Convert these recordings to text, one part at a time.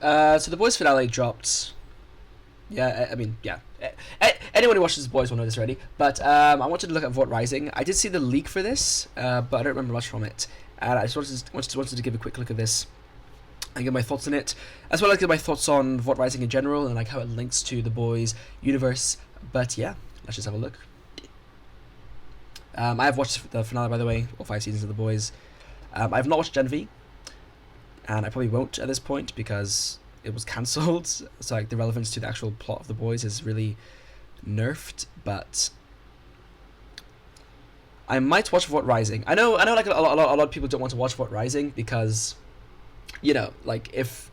So the boys finale dropped. Yeah, I mean, yeah. Anyone who watches the boys will know this already. But I wanted to look at Vought Rising. I did see the leak for this, but I don't remember much from it. And I just wanted to give a quick look at this and give my thoughts on it, as well as give my thoughts on Vought Rising in general and like how it links to the boys universe. But yeah, let's just have a look. I have watched the finale, by the way, all 5 seasons of the boys. I have not watched Gen V, and I probably won't at this point because it was cancelled. So like the relevance to the actual plot of the boys is really nerfed. But I might watch Vought Rising. I know, like a lot of people don't want to watch Vought Rising because, you know, like if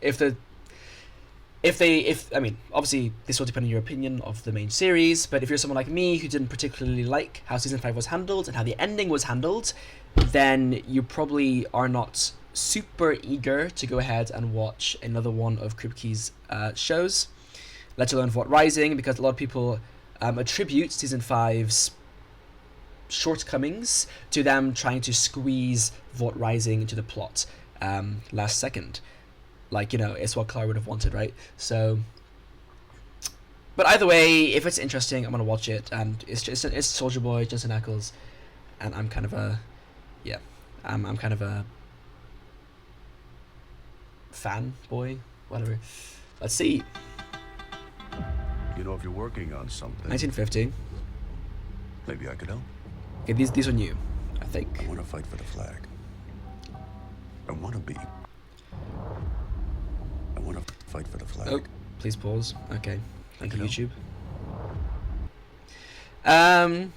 I mean, obviously this will depend on your opinion of the main series, but if you're someone like me who didn't particularly like how season 5 was handled and how the ending was handled, then you probably are not super eager to go ahead and watch another one of Kripke's shows, let alone Vought Rising, because a lot of people attribute season 5's shortcomings to them trying to squeeze Vought Rising into the plot last second. Like, you know, it's what Klara would have wanted, right? So, but either way, if it's interesting, I'm gonna watch it. And it's Soldier Boy, Jensen Ackles, and I'm kind of a, yeah, I'm kind of a fan boy, whatever. Let's see. You know, if you're working on something, 1950. maybe I could help. Okay, these are new, I think. I want to fight for the flag. I want to fight for the flag. Oh, please pause. Okay, thank you, Okay. YouTube.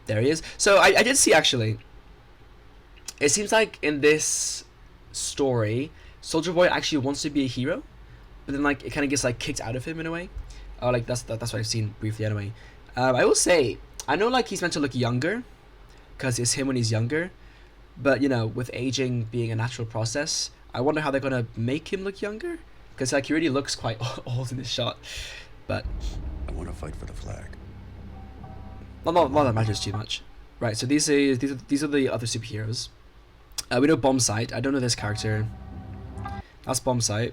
There he is. So I did see, actually, it seems like in this story, Soldier Boy actually wants to be a hero, but then like it kind of gets like kicked out of him in a way. Oh, like that's what I've seen briefly anyway. I will say, I know like he's meant to look younger, because it's him when he's younger, but you know, with aging being a natural process, I wonder how they're gonna make him look younger, because like he really looks quite old in this shot. But I want to fight for the flag. not that matters too much, right? So these are the other superheroes. We know Bombsight. I don't know this character. That's Bombsight,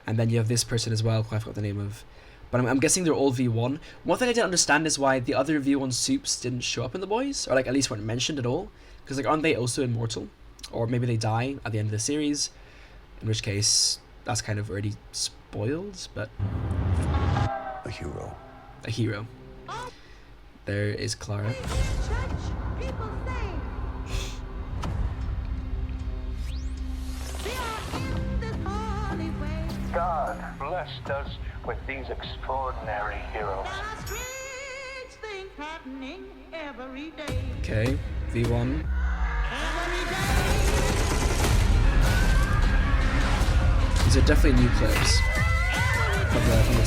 and then you have this person as well, who I forgot the name of. But I'm guessing they're all V1. One thing I didn't understand is why the other V1 supes didn't show up in the boys, or like at least weren't mentioned at all. Because like, aren't they also immortal? Or maybe they die at the end of the series, in which case that's kind of already spoiled. But A hero. a hero. There is Klara. God blessed us with these extraordinary heroes. Okay, V1. These are definitely new clips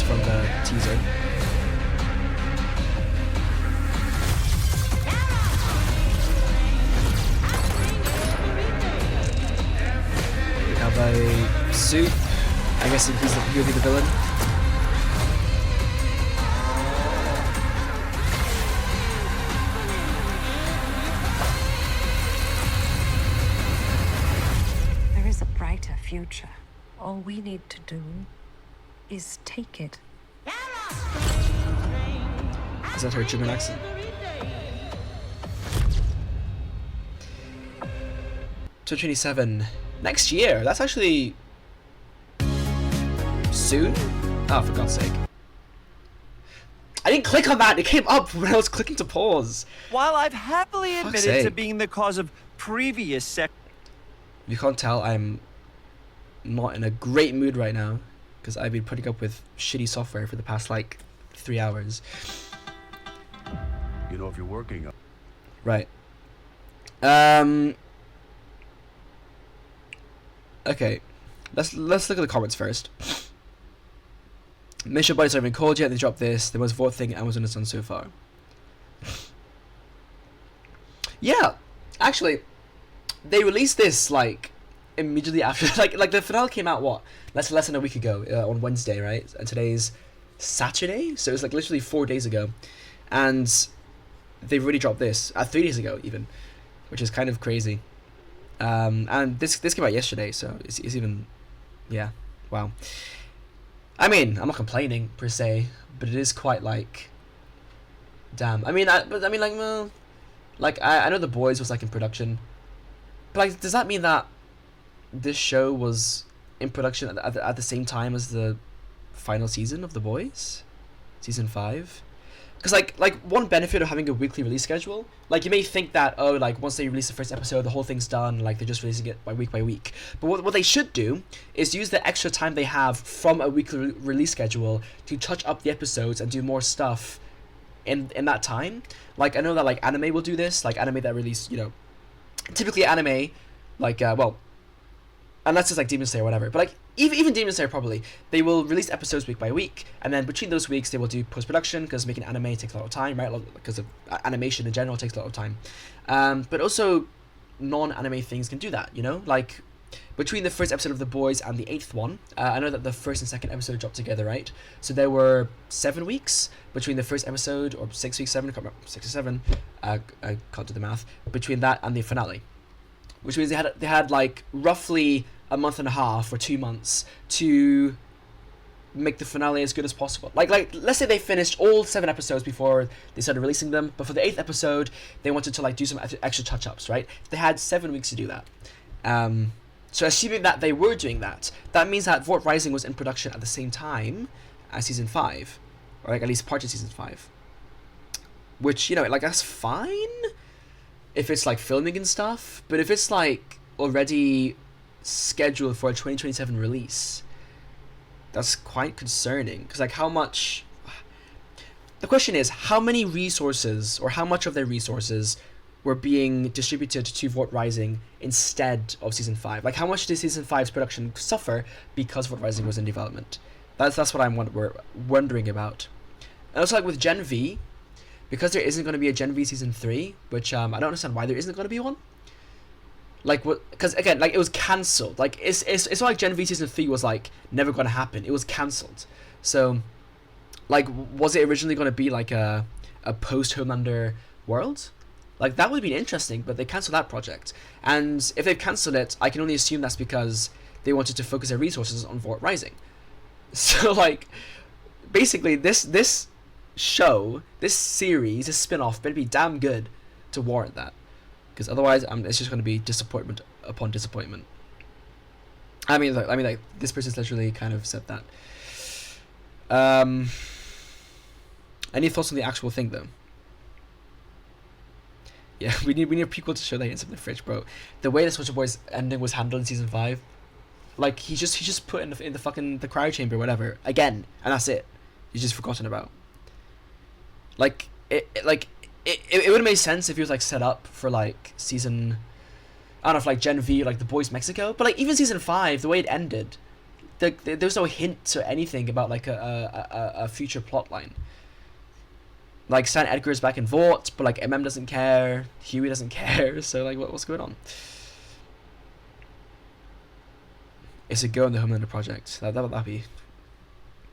from the teaser. We have a suit. I guess he'll be the villain. There is a brighter future. All we need to do is take it. Is that her German accent? So 27 next year. That's actually soon. Oh, for God's sake! I didn't click on that. It came up when I was clicking to pause. While I've happily Fuck's admitted to sake. being the cause of previous sex. You can't tell I'm not in a great mood right now because I've been putting up with shitty software for the past like 3 hours. You know, if you're working on... Right. Okay. Let's look at the comments first. Mission Body's not even called yet. They dropped this. The most voted thing Amazon has done so far. Yeah, actually, they released this like immediately after. Like the finale came out what less than a week ago on Wednesday, right? And today's Saturday, so it's like literally 4 days ago, and they've already dropped this 3 days ago even, which is kind of crazy. And this came out yesterday, so it's even, yeah, Wow. I mean, I'm not complaining per se, but it is quite like, damn. I mean, well, like I know The Boys was like in production, but like, does that mean that this show was in production at the same time as the final season of The Boys, season 5? Because like one benefit of having a weekly release schedule, like you may think that, oh, like once they release the first episode, the whole thing's done, like they're just releasing it by week. But what they should do is use the extra time they have from a weekly release schedule to touch up the episodes and do more stuff in that time. Like I know that like anime will do this, like anime that release, you know, typically anime, like well, unless it's like Demon Slayer or whatever, but like even Demon Slayer, probably they will release episodes week by week, and then between those weeks they will do post-production, because making anime takes a lot of time, right? Because of animation in general takes a lot of time, but also non-anime things can do that, you know, like between the first episode of The Boys and the 8th one, I know that the first and second episode dropped together, right? So there were 7 weeks between the first episode, or 6 weeks, 7, I can't remember, 6 or 7, I can't do the math, between that and the finale, which means they had like roughly a month and a half or 2 months to make the finale as good as possible. Like let's say they finished all 7 episodes before they started releasing them, but for the 8th episode they wanted to like do some extra touch-ups, right? They had 7 weeks to do that. So assuming that they were doing that, that means that Vought Rising was in production at the same time as season 5, or like at least part of season 5. Which, you know, like that's fine if it's like filming and stuff, but if it's like already scheduled for a 2027 release, that's quite concerning. Because like, how much, the question is, how many resources, or how much of their resources were being distributed to Vought Rising instead of season 5? Like, how much did season 5's production suffer because Vought Rising was in development? That's what I'm wondering about. And also, like with Gen V, because there isn't going to be a Gen V season 3, which I don't understand why there isn't going to be one. Like, what? Because again, like, it was cancelled. Like, it's not like Gen V season 3 was like never going to happen. It was cancelled. So, like, was it originally going to be like a post Homelander world? Like, that would have been interesting, but they cancelled that project. And if they've cancelled it, I can only assume that's because they wanted to focus their resources on Vought Rising. So, like, basically, this show, this series, this spin-off better be damn good to warrant that. Because otherwise, it's just going to be disappointment upon disappointment. I mean, like this person's literally kind of said that. Any thoughts on the actual thing, though? Yeah, we need a prequel to show that hints of the fridge, bro. The way the Soldier Boy's ending was handled in season 5, like he just put in the fucking the cryo chamber, whatever, again, and that's it. He's just forgotten about. Like it would have made sense if he was like set up for like season, I don't know, if like Gen V or like The Boys Mexico, but like even season 5, the way it ended, there's no hint or anything about like a future plot line. Like Stan Edgar's back in Vought, but like MM doesn't care, Huey doesn't care, so like what's going on? It's a go in the Homelander project. That'd be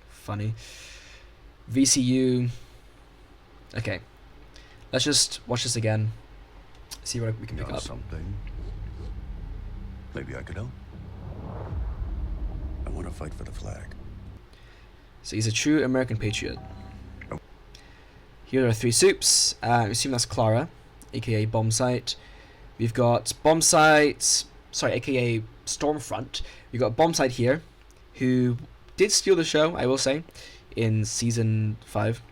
funny. VCU. Okay, let's just watch this again. See what we can pick up. Something. Maybe I could help. I want to fight for the flag. So he's a true American patriot. Here are 3 soups. I assume that's Klara, aka Bombsight. We've got Bombsight, sorry, aka Stormfront. We've got Bombsight here, who did steal the show, I will say, in season 5.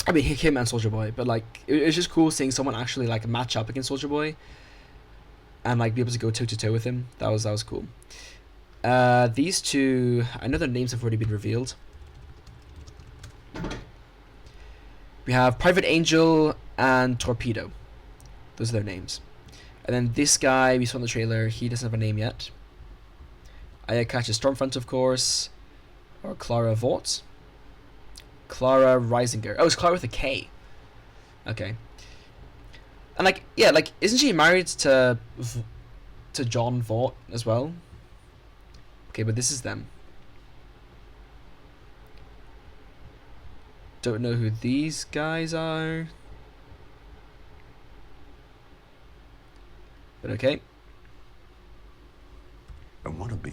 I mean, him and Soldier Boy, but like, it was just cool seeing someone actually like match up against Soldier Boy, and like be able to go toe to toe with him. That was cool. These 2, I know their names have already been revealed. We have Private Angel and Torpedo. Those are their names. And then this guy, we saw in the trailer, he doesn't have a name yet. Ayakachi Stormfront, of course. Or Klara Vought. Klara Risinger. Oh, it's Klara with a K. Okay. And like, yeah, like, isn't she married to John Vought as well? Okay, but this is them. Don't know who these guys are. But okay. I want to be.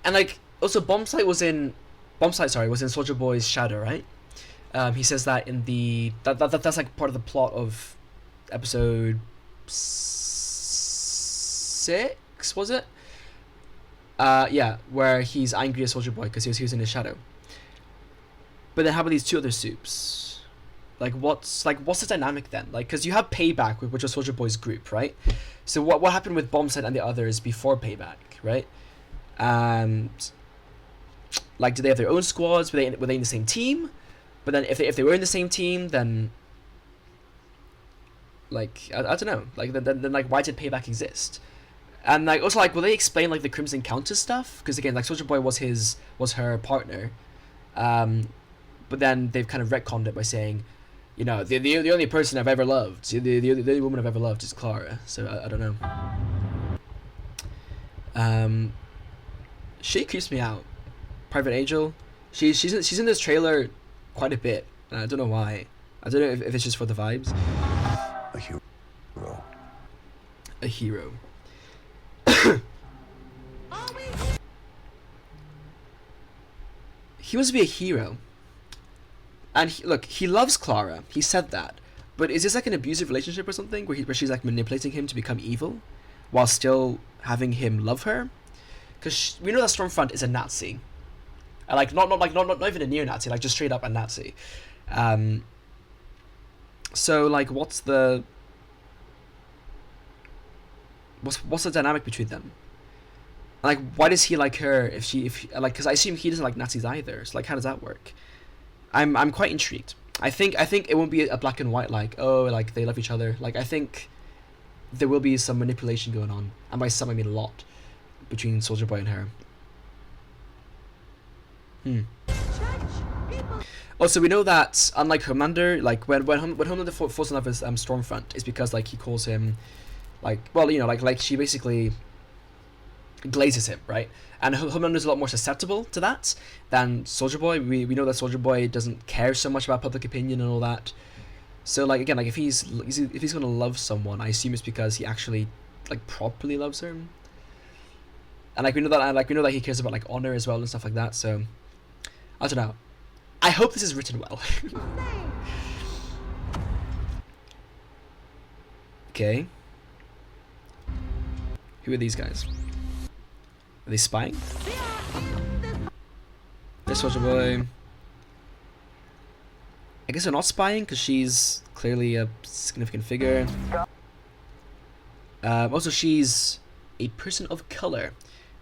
And like also Bombsight sorry was in Soldier Boy's shadow, right? He says that in the that's like part of the plot of episode 6, was it? Yeah, where he's angry at Soldier Boy because he was in his shadow. But then how about these two other soups? Like what's the dynamic then? Like, because you have Payback, which was Soldier Boy's group, right? So what happened with Bombsight and the others before Payback, right? And like, did they have their own squads? Were they in the same team? But then if they were in the same team, then like I don't know. Like then like why did Payback exist? And like also like will they explain like the Crimson Countess stuff? Because again, like Soldier Boy was her partner, but then they've kind of retconned it by saying, you know, the only person I've ever loved, the only woman I've ever loved is Klara. So I don't know. She creeps me out. Private Angel, she's in this trailer quite a bit, and I don't know why. I don't know if it's just for the vibes. A hero. A hero. He wants to be a hero. And look, he loves Klara. He said that. But is this like an abusive relationship or something where she's like manipulating him to become evil while still having him love her? Because we know that Stormfront is a Nazi. And like not even a neo-Nazi, like just straight up a Nazi. So like what's the dynamic between them? Like why does he like her if like, because I assume he doesn't like Nazis either. So like how does that work? I'm quite intrigued. I think it won't be a black and white like, oh, like they love each other. Like I think there will be some manipulation going on, and by some I mean a lot, between Soldier Boy and her. Also, we know that unlike Homelander, like when Homelander falls in love with Stormfront, it's because like he calls him, like, well, you know, like she basically glazes him, right? And Homelander's a lot more susceptible to that than Soldier Boy. We know that Soldier Boy doesn't care so much about public opinion and all that. So like again, like if he's gonna love someone, I assume it's because he actually like properly loves her. And we know that he cares about like honor as well and stuff like that. So I don't know. I hope this is written well. Okay. Who are these guys? Are they spying? This Soldier Boy. I guess they're not spying because she's clearly a significant figure. Also, she's a person of color,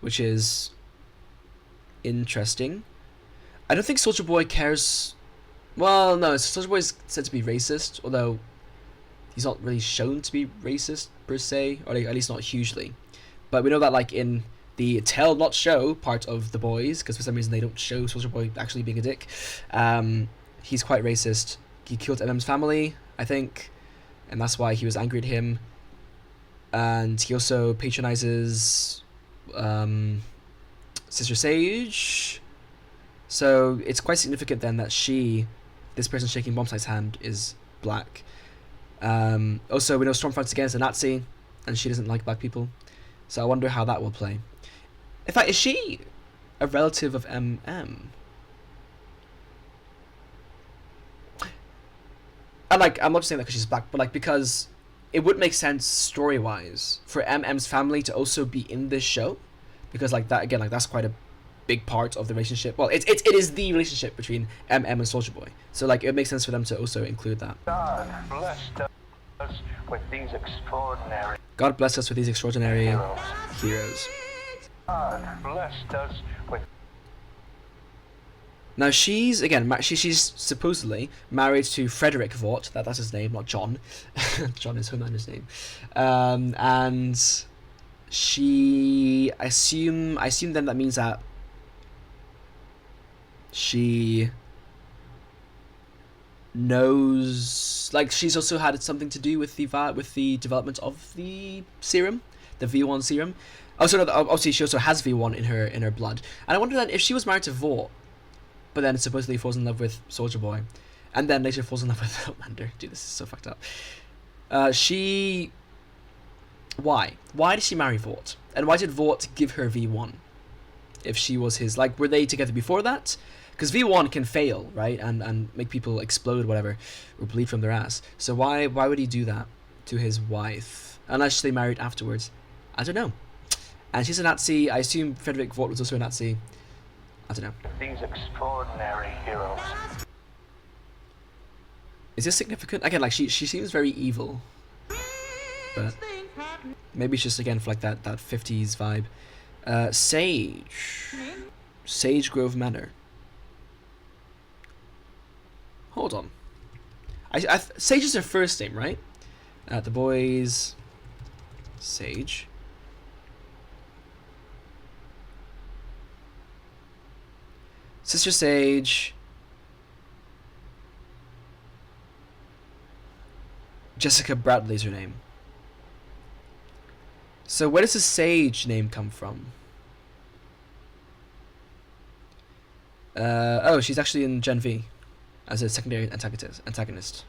which is interesting. I don't think Soldier Boy cares. Well, no, Soldier Boy is said to be racist, although he's not really shown to be racist per se, or at least not hugely. But we know that like in the tell not show part of The Boys, because for some reason they don't show Soldier Boy actually being a dick, he's quite racist. He killed MM's family, I think, and that's why he was angry at him. And he also patronizes Sister Sage. So it's quite significant then that this person shaking Bombsight's hand, is black. Also, we know Stormfront's against a Nazi, and she doesn't like black people. So I wonder how that will play. In fact, is she a relative of MM? And like, I'm not just saying that because she's black, but like because it would make sense story-wise for MM's family to also be in this show, because like that again, like that's quite a big part of the relationship. Well, it is the relationship between MM and Soldier Boy. So like, it makes sense for them to also include that. God blessed us with these extraordinary God bless us with these extraordinary heroes. God blessed us with. Now she's again she's supposedly married to Frederick Vought. That's his name, not John. John is Homelander's name. And she, I assume then that means that she knows, like she's also had something to do with the development of the serum, the V1 serum. Also, obviously she also has V1 in her blood. And I wonder then if she was married to Vought, but then supposedly falls in love with Soldier Boy, and then later falls in love with Homelander. Dude, this is so fucked up. Why did she marry Vought? And why did Vought give her V1? if she was his, like, were they together before that? Because V1 can fail, right, and make people explode, whatever, or bleed from their ass. So why would he do that to his wife? Unless they married afterwards. I don't know. And she's a Nazi. I assume Frederick Vought was also a Nazi. I don't know. These extraordinary heroes. Is this significant? Again, like, she seems very evil. But maybe it's just, again, for like that 50s vibe. Sage Grove Manor. Hold on. Sage is her first name, right? The boys... Sage. Sister Sage. Jessica Bradley's her name. So where does the Sage name come from? Oh, she's actually in Gen V as a secondary antagonist.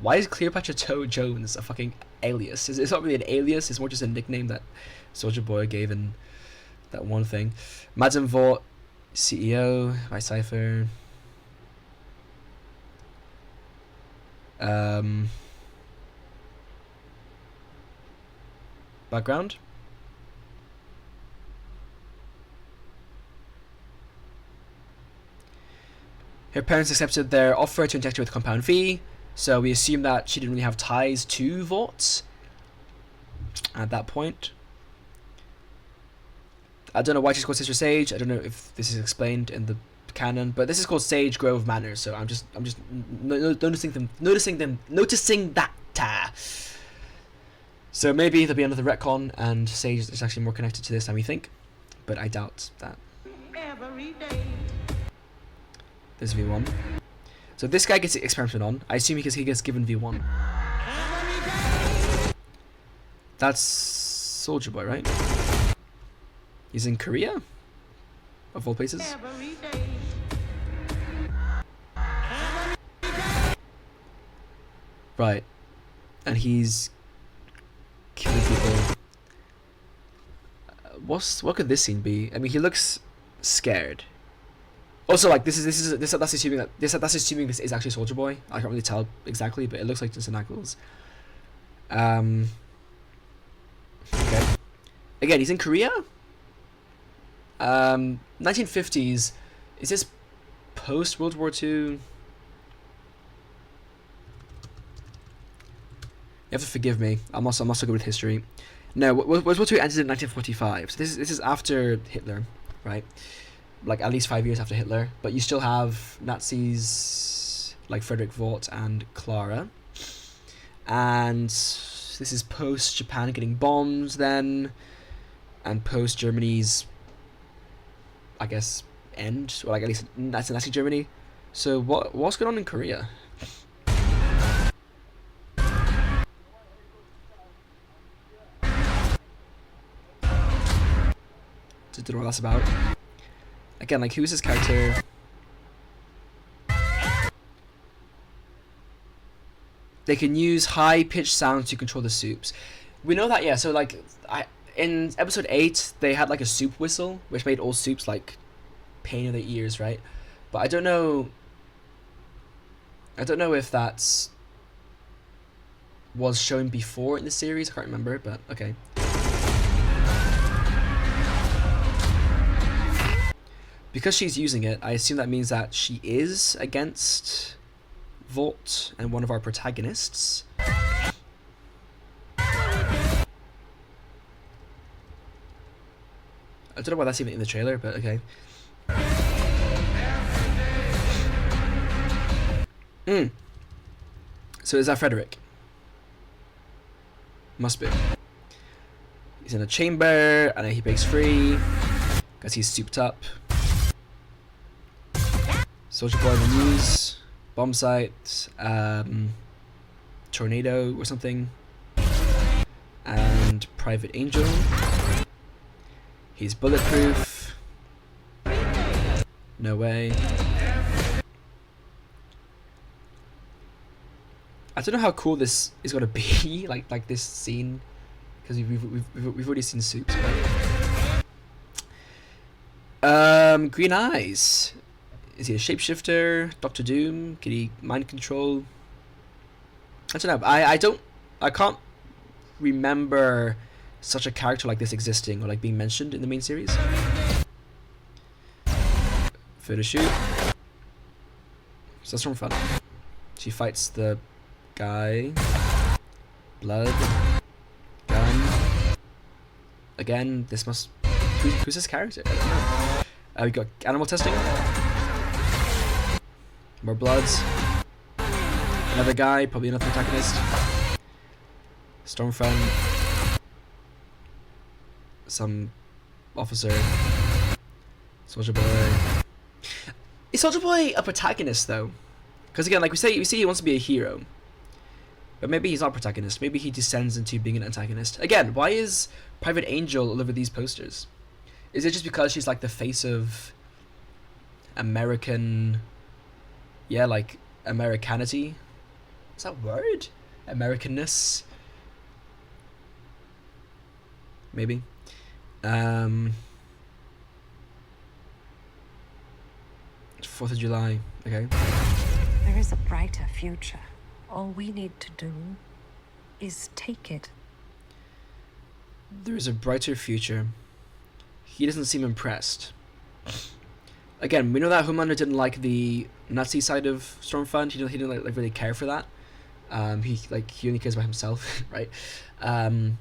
Why is Cleopatra Toe Jones a fucking alias? It's not really an alias, it's more just a nickname that Soldier Boy gave in that one thing. Madame Vought, CEO, by Cypher. Background? Her parents accepted their offer to inject her with Compound V, so we assume that she didn't really have ties to Vought at that point. I don't know why she's called Sister Sage. I don't know if this is explained in the canon, but this is called Sage Grove Manor, so I'm just noticing that. So maybe there'll be another retcon, and Sage is actually more connected to this than we think, but I doubt that. There's V1. So this guy gets experimented on. I assume because he gets given V1. That's Soldier Boy, right? He's in Korea? Of all places? Right. And he's killing people. What could this scene be? I mean, he looks scared. Also, like, that's assuming this is actually Soldier Boy. I can't really tell exactly, but it looks like Jensen Ackles. Okay. Again, he's in Korea. 1950s. Is this post World War II? You have to forgive me. I'm also good with history. No, World War II ended in 1945. So this is after Hitler, right? Like at least 5 years after Hitler. But you still have Nazis like Frederick Vought and Klara. And this is post Japan getting bombed then, and post Germany's, I guess, end, or like at least that's Nazi Germany. So what's going on in Korea? Don't know what that's about. Again, like, who's this character? They can use high-pitched sounds to control the soups. We know that, yeah. So like, in episode 8, they had like a soup whistle, which made all soups like pain in their ears, right? But I don't know if that's was shown before in the series. I can't remember, but okay. Because she's using it, I assume that means that she is against Vought and one of our protagonists. I don't know why that's even in the trailer, but okay. So is that Frederick? Must be. He's in a chamber, and he breaks free because he's souped up. Soldier Boy in the news, bomb site, tornado or something, and Private Angel. He's bulletproof. No way. I don't know how cool this is gonna be, like this scene, because we've already seen soups. But Green eyes. Is he a shapeshifter? Doctor Doom? Can he mind control? I don't know. I can't remember such a character like this existing or like being mentioned in the main series. Photo shoot. So that's from fun. She fights the guy. Blood. Gun. Again, this must... Who's this character? I don't know. We got animal testing. More bloods. Another guy, probably another protagonist. Stormfront. Some officer. Soldier Boy. Is Soldier Boy a protagonist though? Because again, like we see he wants to be a hero. But maybe he's not a protagonist. Maybe he descends into being an antagonist. Again, why is Private Angel all over these posters? Is it just because she's like the face of American... Yeah, like Americanity? Is that a word? Americanness? Maybe. 4th of July. Okay. There is a brighter future. All we need to do is take it. There is a brighter future. He doesn't seem impressed. Again, we know that Homelander didn't like the Nazi side of Stormfront. He didn't like really care for that. He only cares about himself, right? And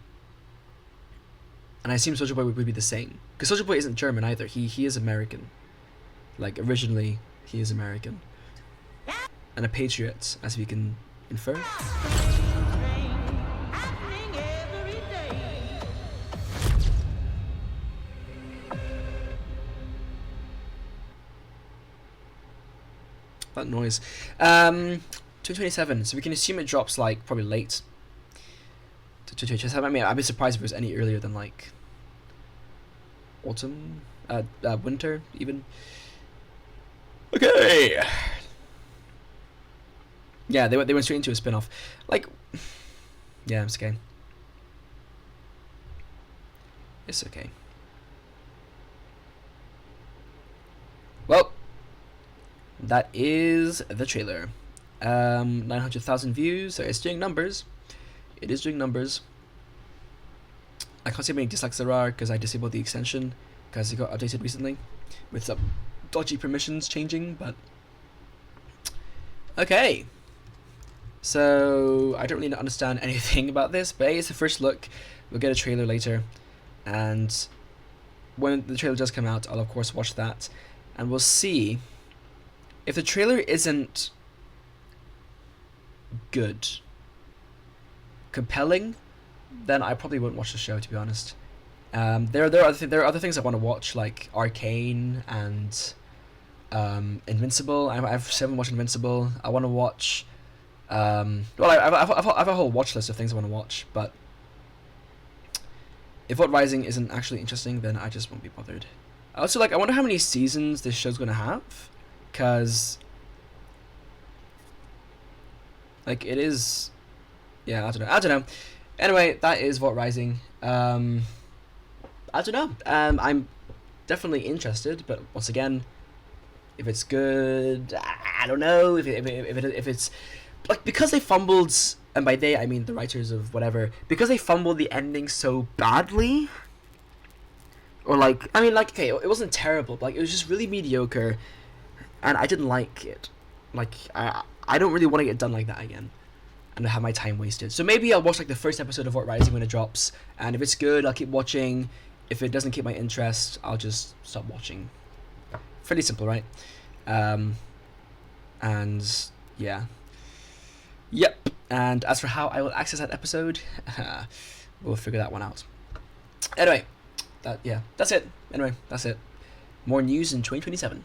I assume Soldier Boy would be the same, because Soldier Boy isn't German either. He is American. Like originally, he is American, and a patriot, as we can infer. That noise. 227. So we can assume it drops like probably late. 227. I mean, I'd be surprised if it was any earlier than like autumn, winter even. Okay. Yeah, they went straight into a spin-off. Like, yeah, it's okay. It's okay. Well, that is the trailer. 900,000 views, so it's doing numbers. It is doing numbers. I can't see how many dislikes there are because I disabled the extension because it got updated recently with some dodgy permissions changing, but okay. So I don't really understand anything about this, but it's the first look. We'll get a trailer later, and when the trailer does come out, I'll of course watch that, and we'll see if the trailer isn't good, compelling, then I probably won't watch the show, to be honest. There are other things I want to watch, like Arcane and Invincible. I haven't watched Invincible. I want to watch. Well, I have a whole watch list of things I want to watch, but if Vought Rising isn't actually interesting, then I just won't be bothered. Also, like, I wonder how many seasons this show's gonna have, cause like it is. Yeah, I don't know. Anyway, that is Vought Rising. I don't know. I'm definitely interested, but once again, if it's good, I don't know. If it's like, because they fumbled, and by they I mean the writers of whatever, because they fumbled the ending so badly, or like, I mean, like, okay, it wasn't terrible, but like, it was just really mediocre, and I didn't like it. Like, I don't really want to get done like that again and have my time wasted. So maybe I'll watch like the first episode of Vought Rising when it drops, and if it's good, I'll keep watching. If it doesn't keep my interest, I'll just stop watching. Fairly simple, right? And yeah. Yep. And as for how I will access that episode, we'll figure that one out. Anyway, that's it. Anyway, that's it. More news in 2027.